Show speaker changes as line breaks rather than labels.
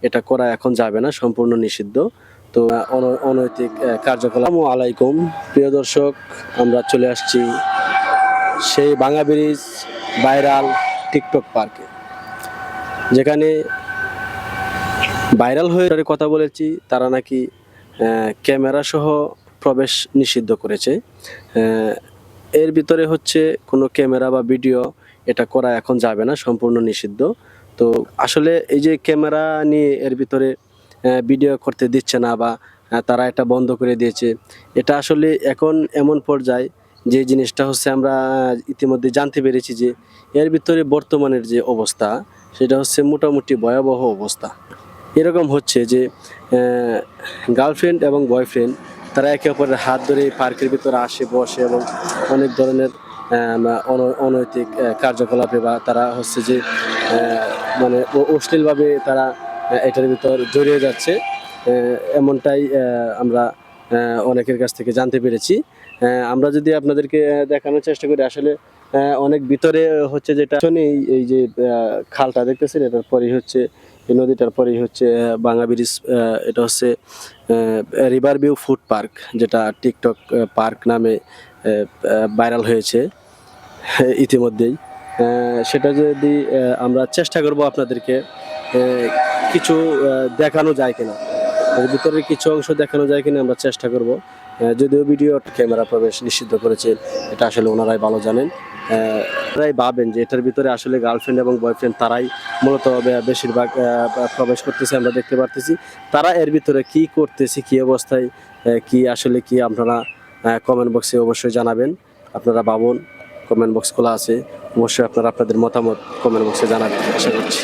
এটা করা এখন যাবে না, সম্পূর্ণ নিষিদ্ধ। তো অনৈতিক কার্যকলাপ। আসসালামু আলাইকুম প্রিয় দর্শক, আমরা চলে আসছি সেই ভাঙা ব্রিজ ভাইরাল টিকটক পার্কে, যেখানে ভাইরাল হয়ে কথা বলেছি তারা নাকি ক্যামেরা সহ প্রবেশ নিষিদ্ধ করেছে। এর ভিতরে হচ্ছে কোনো ক্যামেরা বা ভিডিও এটা করা এখন যাবে না, সম্পূর্ণ নিষিদ্ধ। তো আসলে এই যে ক্যামেরা নিয়ে এর ভিতরে ভিডিও করতে দিচ্ছে না বা তারা এটা বন্ধ করে দিয়েছে, এটা আসলে এখন এমন পর্যায়ে যে জিনিসটা হচ্ছে আমরা ইতিমধ্যে জানতে পেরেছি যে এর ভিতরে বর্তমানের যে অবস্থা সেটা হচ্ছে মোটামুটি ভয়াবহ অবস্থা। এরকম হচ্ছে যে গার্লফ্রেন্ড এবং বয়ফ্রেন্ড তারা একে অপরের হাত ধরে পার্কের ভিতরে আসে, বসে এবং অনেক ধরনের অনৈতিক কার্যকলাপে বা তারা হচ্ছে যে মানে অশ্লীলভাবে তারা এটার ভিতর জড়িয়ে যাচ্ছে, এমনটাই আমরা অনেকের কাছ থেকে জানতে পেরেছি। আমরা যদি আপনাদেরকে দেখানোর চেষ্টা করি, আসলে অনেক ভিতরে হচ্ছে যেটা এই যে খালটা দেখতেছেন, এটার পরেই হচ্ছে এই নদীটার পরেই হচ্ছে ভাঙা ব্রিজ। এটা হচ্ছে রিভার ভিউ ফুড পার্ক, যেটা টিকটক পার্ক নামে ভাইরাল হয়েছে ইতিমধ্যেই। সেটা যদি আমরা চেষ্টা করব আপনাদেরকে কিছু দেখানো যায় কিনা, এর ভিতরে কিছু অংশ দেখানো যায় কিনা আমরা চেষ্টা করব। যদিও ভিডিও ক্যামেরা প্রবেশ নিষিদ্ধ করেছে, এটা আসলে ওনারাই ভালো জানেন। তারাই ভাবেন যে এটার ভিতরে আসলে গার্লফ্রেন্ড এবং বয়ফ্রেন্ড তারাই মূলত বেশিরভাগ প্রবেশ করতেছে, আমরা দেখতে পারতেছি। তারা এর ভিতরে কি করতেছে, কি অবস্থায়, কি আসলে কি, আপনারা কমেন্ট বক্সে অবশ্যই জানাবেন। আপনারা ভাবুন, কমেন্ট বক্স খোলা আছে, অবশ্যই আপনারা আপনাদের মতামত কমেন্ট বক্সে জানাবেন, আশা করছি।